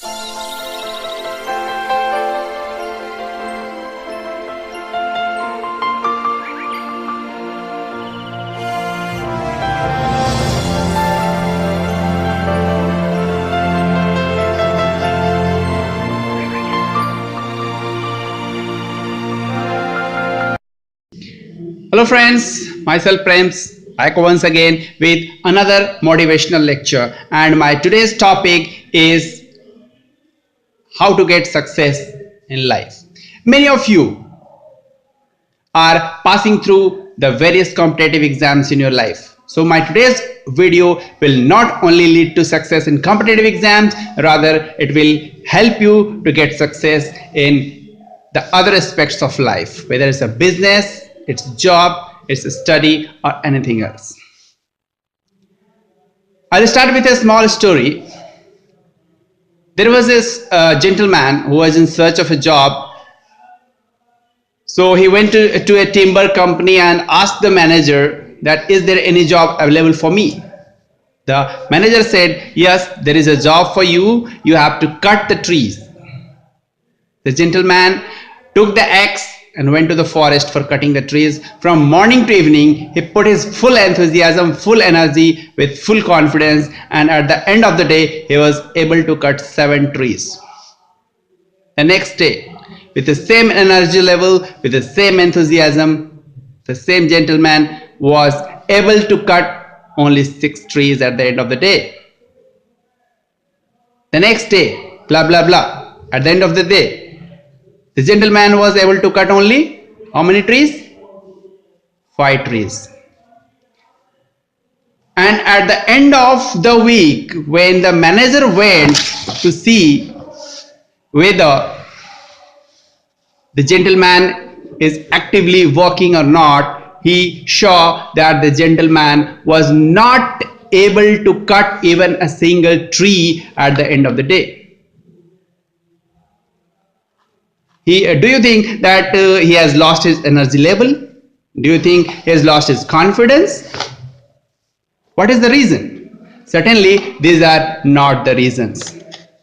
Hello friends, myself Prems, back once again with another motivational lecture, and my today's topic is how to get success in life. Many of you are passing through the various competitive exams in your life. So my today's video will not only lead to success in competitive exams, rather it will help you to get success in the other aspects of life, whether it's a business, it's a job, it's a study, or anything else. I'll start with a small story. There was this gentleman who was in search of a job. So he went to a timber company and asked the manager that, is there any job available for me? The manager said, yes, there is a job for you. You have to cut the trees. The gentleman took the axe and went to the forest for cutting the trees. From morning to evening, he put his full enthusiasm, full energy, with full confidence, and at the end of the day, he was able to cut 7 trees. The next day, with the same energy level, with the same enthusiasm, the same gentleman was able to cut only 6 trees at the end of the day. The next day, blah blah blah, at the end of the day, the gentleman was able to cut only how many trees? 5 trees. And at the end of the week, when the manager went to see whether the gentleman is actively working or not, he saw that the gentleman was not able to cut even a single tree at the end of the day. Do you think that he has lost his energy level? Do you think he has lost his confidence? What is the reason? Certainly, these are not the reasons.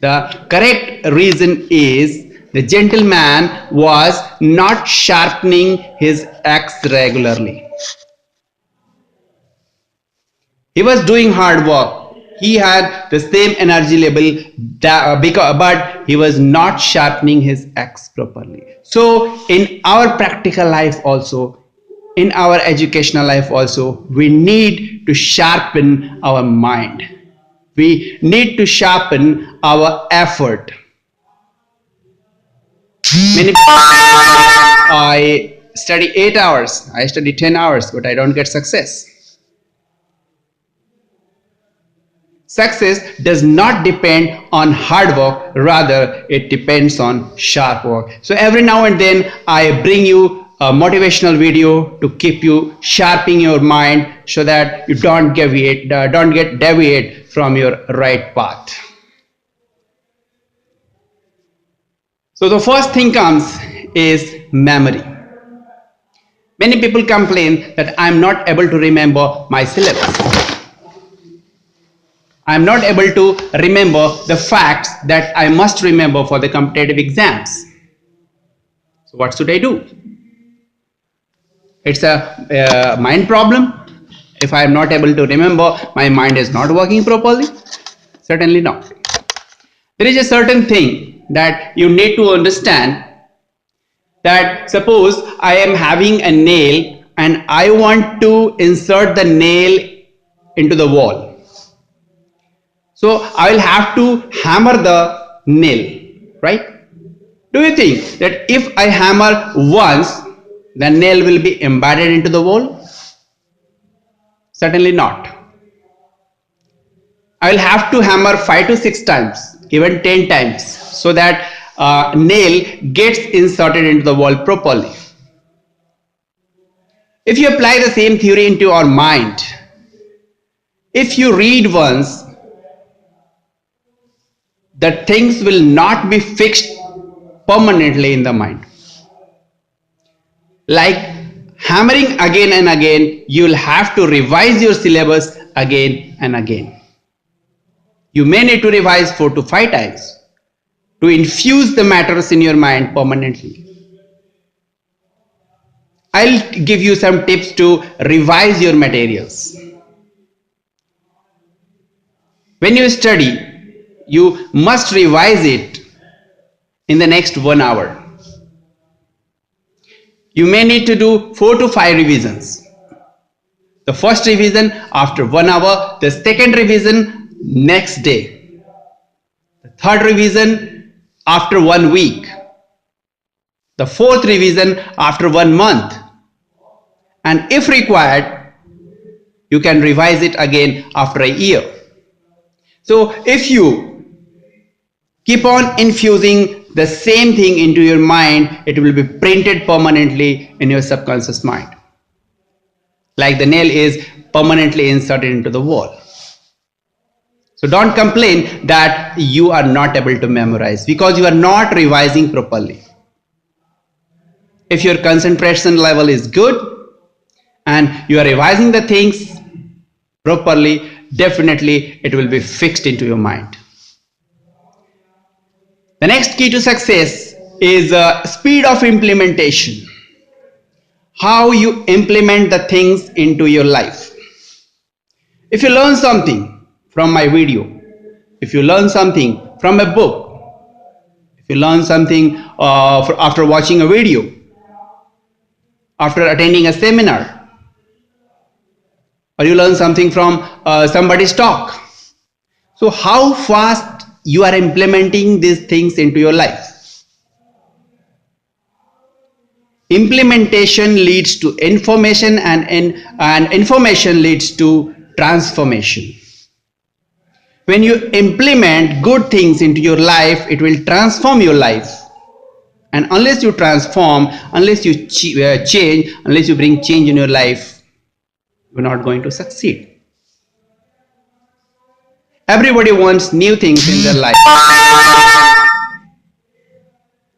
The correct reason is the gentleman was not sharpening his axe regularly. He was doing hard work. He had the same energy level, but he was not sharpening his axe properly. So in our practical life also, in our educational life also, we need to sharpen our mind. We need to sharpen our effort. Many people, I study 8 hours, I study 10 hours, but I don't get success. Success does not depend on hard work, rather it depends on sharp work. So every now and then I bring you a motivational video to keep you sharpening your mind so that you don't get deviate from your right path. So the first thing comes is memory. Many people complain that I am not able to remember my syllabus. I am not able to remember the facts that I must remember for the competitive exams. So what should I do? It's a mind problem. If I am not able to remember, my mind is not working properly? Certainly not. There is a certain thing that you need to understand, that suppose I am having a nail and I want to insert the nail into the wall. So I will have to hammer the nail, right? Do you think that if I hammer once, the nail will be embedded into the wall? Certainly not. I will have to hammer 5 to 6 times, even 10 times, so that nail gets inserted into the wall properly. If you apply the same theory into our mind, if you read once, the things will not be fixed permanently in the mind. Like hammering again and again, you will have to revise your syllabus again and again. You may need to revise 4 to 5 times, to infuse the matters in your mind permanently. I'll give you some tips to revise your materials. When you study, you must revise it in the next 1 hour. You may need to do 4 to 5 revisions. The first revision after 1 hour, the second revision next day, the third revision after 1 week, the fourth revision after 1 month, and if required, you can revise it again after a year. So if you keep on infusing the same thing into your mind, it will be printed permanently in your subconscious mind, like the nail is permanently inserted into the wall. So don't complain that you are not able to memorize because you are not revising properly. If your concentration level is good and you are revising the things properly, definitely it will be fixed into your mind. The next key to success is speed of implementation. How you implement the things into your life. If you learn something from my video, if you learn something from a book, if you learn something after watching a video, after attending a seminar, or you learn something from somebody's talk, so how fast you are implementing these things into your life? Implementation leads to information, and information leads to transformation. When you implement good things into your life, it will transform your life. And unless you transform, unless you change, unless you bring change in your life, you're not going to succeed. Everybody wants new things in their life.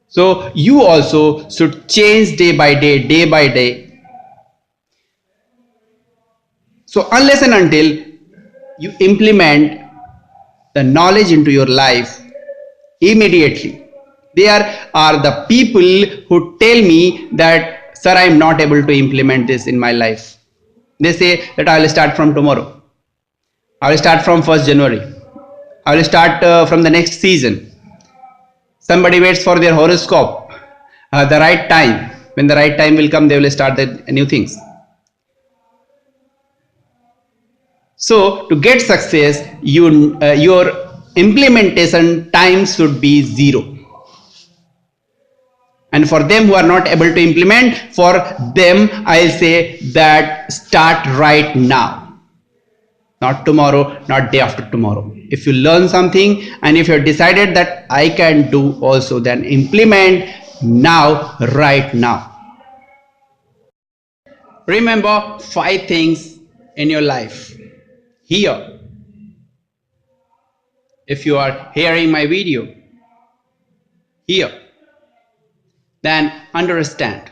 So you also should change day by day, day by day. So unless and until you implement the knowledge into your life immediately, there are the people who tell me that, sir, I am not able to implement this in my life. They say that I will start from tomorrow. I will start from 1st January. I will start from the next season. Somebody waits for their horoscope, the right time. When the right time will come, they will start the new things. So to get success, your implementation time should be 0. And for them who are not able to implement, for them I'll say that start right now. Not tomorrow, not day after tomorrow. If you learn something and if you have decided that I can do also, then implement now, right now. Remember 5 things in your life. Here, if you are hearing my video, here, then understand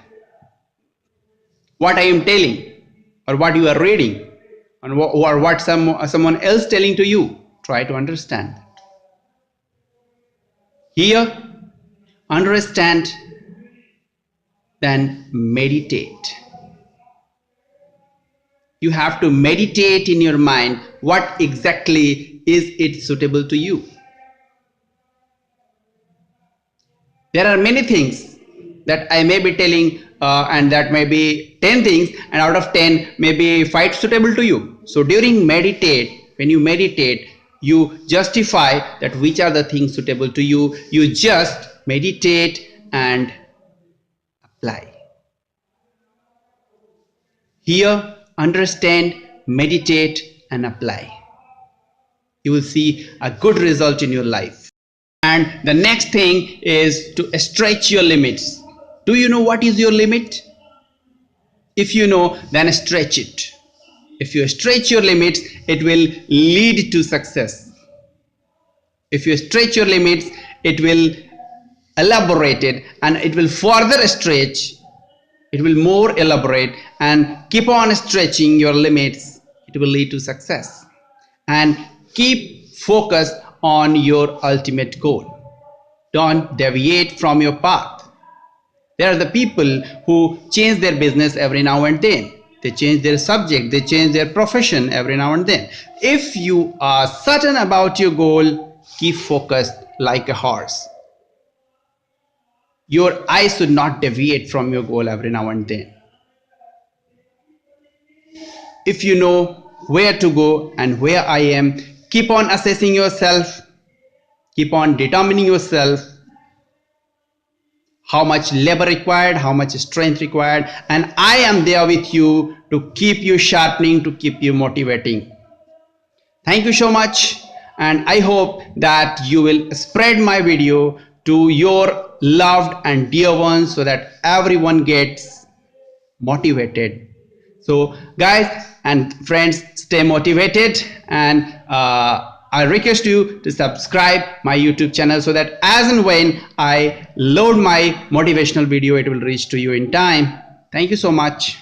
what I am telling or what you are reading or what someone else telling to you. Try to understand that. Here, understand, then meditate. You have to meditate in your mind what exactly is it suitable to you. There are many things that I may be telling and that may be 10 things, and out of 10 maybe 5 suitable to you. So during meditate, when you meditate, you justify that which are the things suitable to you. You just meditate and apply. Here, understand, meditate and apply. You will see a good result in your life. And the next thing is to stretch your limits. Do you know what is your limit? If you know, then stretch it. If you stretch your limits, it will lead to success. If you stretch your limits, it will elaborate it, and it will further stretch. It will more elaborate, and keep on stretching your limits. It will lead to success. And keep focused on your ultimate goal. Don't deviate from your path. There are the people who change their business every now and then. They change their subject, they change their profession every now and then. If you are certain about your goal, keep focused like a horse. Your eyes should not deviate from your goal every now and then. If you know where to go and where I am, keep on assessing yourself, keep on determining yourself, how much labor required, how much strength required, and I am there with you to keep you sharpening, to keep you motivating. Thank you so much, and I hope that you will spread my video to your loved and dear ones so that everyone gets motivated. So guys and friends, stay motivated, and I request you to subscribe my YouTube channel so that as and when I load my motivational video, it will reach to you in time. Thank you so much.